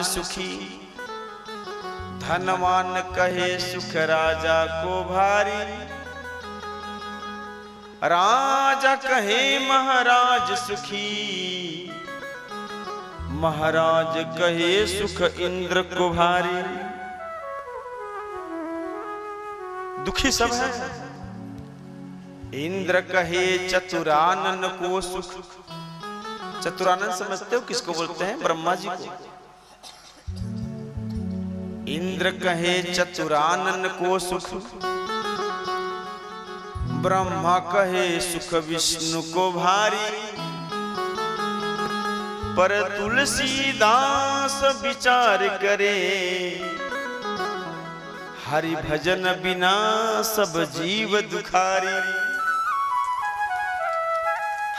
सुखी धनवान कहे सुख राजा को भारी। राजा कहे महाराज सुखी, महाराज कहे सुख इंद्र को भारी। दुखी सब है। इंद्र कहे चतुरानन को सुख। चतुरानन समझते हो किसको बोलते हैं? ब्रह्मा जी को। इंद्र कहे चतुरानन को सुख, ब्रह्मा कहे सुख विष्णु को भारी। पर तुलसीदास विचार करे, हरि भजन बिना सब जीव दुखारी।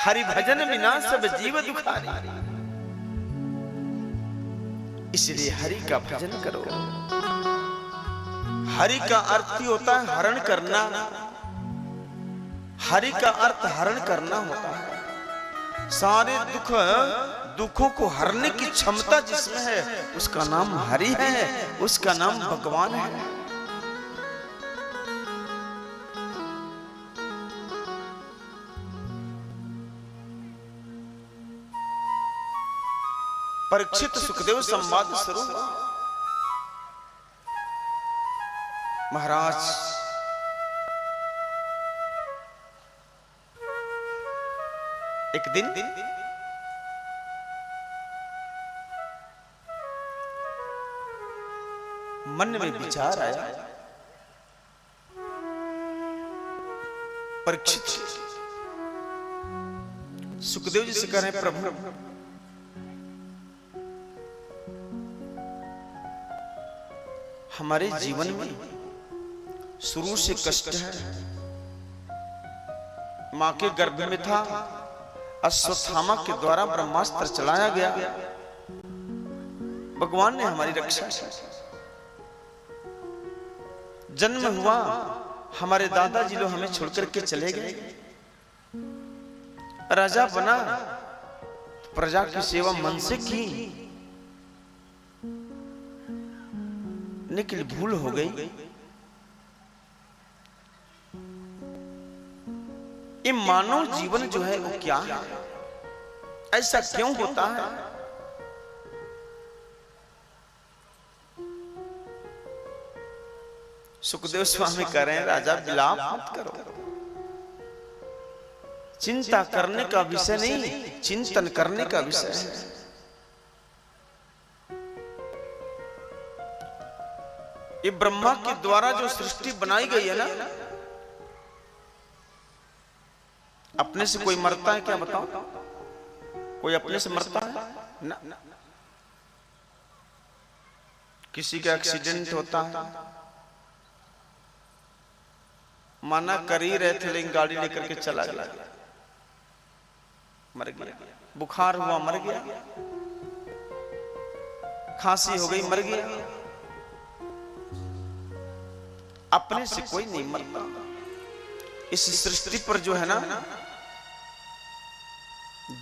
हरि भजन बिना सब जीव दुखारी। इसलिए हरि का भजन करो। हरि का अर्थ ही होता है हरण करना। हरि का अर्थ हरण करना होता है। सारे दुखों को हरने की क्षमता जिसमें है उसका नाम हरि है, उसका नाम भगवान है। परीक्षित सुखदेव संवाद शुरू। महाराज एक दिन मन में विचार आया, परीक्षित सुखदेव जी से कह रहे हैं, प्रभु हमारे जीवन में शुरू से कष्ट है। मां के गर्भ में था, अश्वत्थामा के द्वारा ब्रह्मास्त्र चलाया गया। भगवान ने हमारी रक्षा की। जन्म हुआ, हमारे दादाजी लोग हमें छोड़कर के चले गए। राजा बना, प्रजा की सेवा मन से की, लेकिन भूल हो गई। ये मानव जीवन जो है वो क्या है? ऐसा क्यों होता है? सुखदेव स्वामी कह रहे हैं, राजा विलाप मत करो। चिंता करने का विषय नहीं, चिंतन करने का विषय है। ये ब्रह्मा के द्वारा जो सृष्टि बनाई गई है ना, अपने से कोई मरता है क्या? बताओ, कोई अपने से मरता है ना? किसी का एक्सीडेंट होता है, माना कर ही रहे थे लेकिन गाड़ी लेकर के चला गया, मर गया। बुखार हुआ, मर गया। खांसी हो गई, मर गया। अपने से कोई नहीं मरता। इस सृष्टि पर जो है ना,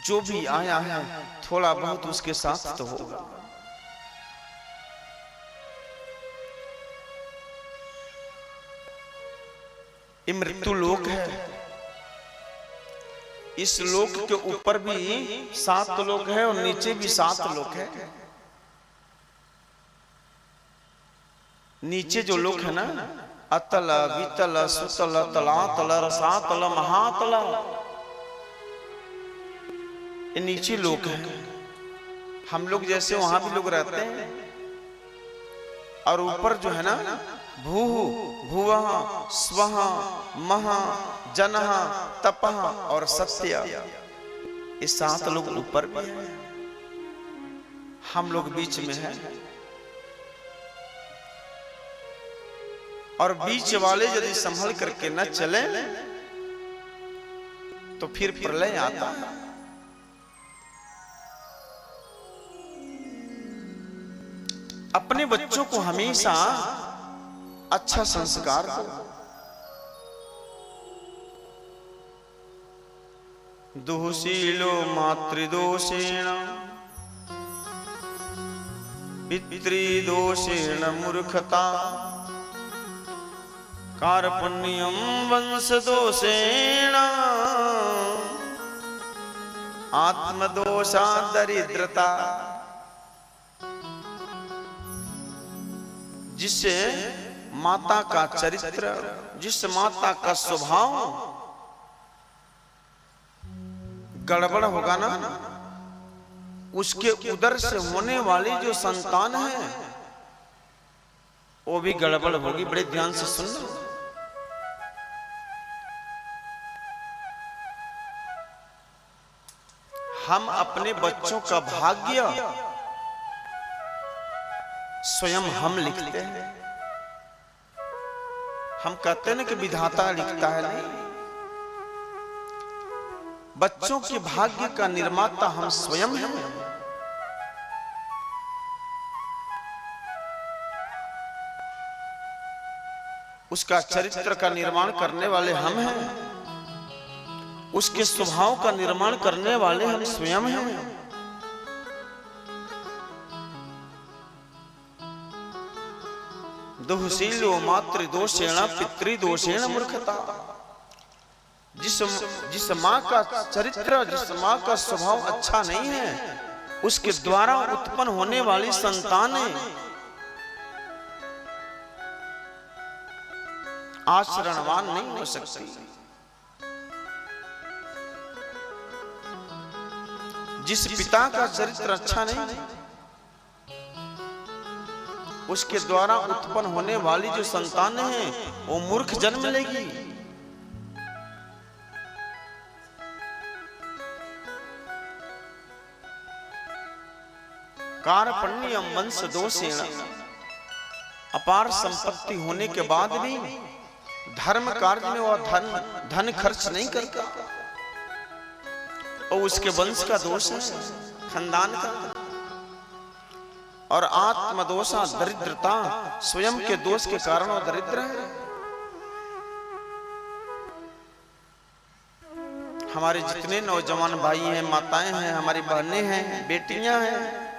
जो भी आया है थोड़ा बहुत उसके साथ तो होगा। ये मृत्यु लोक है। इस लोक के ऊपर भी 7 लोक है और नीचे भी 7 लोक है। नीचे जो लोक है ना, अतल वितल सुतल तलातल रसातल महातल, ये नीचे लोक है। हम लोग जैसे वहां भी लोग रहते हैं। और ऊपर जो है ना, भू भुवः स्वः महा जनः तपः और सत्य, ये 7 लोग ऊपर भी है। हम लोग बीच में हैं। और बीच वाले यदि संभल करके न चले तो फिर प्रलय आता है। अपने बच्चों को हमेशा अच्छा संस्कार दो। दुःशीलो मातृदोषेण पितृदोषेण मूर्खता कार्पण्यम वंशदोषेण आत्मदोषा दरिद्रता। जिससे माता का चरित्र, जिस माता का स्वभाव गड़बड़ होगा ना, उसके उदर से होने वाली जो संतान है वो भी गड़बड़ होगी। बड़े ध्यान से सुनना। हम अपने बच्चों का भाग्य स्वयं हम लिखते हैं। हम कहते हैं ना कि विधाता लिखता है, नहीं। बच्चों के भाग्य का निर्माता हम स्वयं हैं। उसका चरित्र का निर्माण करने वाले हम हैं। उसके स्वभाव का निर्माण करने वाले हम स्वयं हैं। दुःशीलो मातृदोषेण पितृदोषेण मूर्खता। जिस माँ का चरित्र, जिस माँ का स्वभाव अच्छा नहीं है, उसके द्वारा उत्पन्न होने वाली संतानें आचरणवान नहीं हो सकती। जिस पिता का चरित्र अच्छा नहीं, उसके द्वारा उत्पन्न होने वाली जो संतान है वो मूर्ख जन्म लेगी। कार्पण्यम वंश दोषेण। अपार संपत्ति होने के बाद भी धर्म कार्य में वह धन खर्च नहीं करता, और उसके वंश का दोष है, खानदान का। और आत्मदोषा दरिद्रता, स्वयं के दोष के कारण वो दरिद्र है। हमारे जितने नौजवान भाई हैं, माताएं हैं, हमारी बहनें हैं, बेटियां हैं,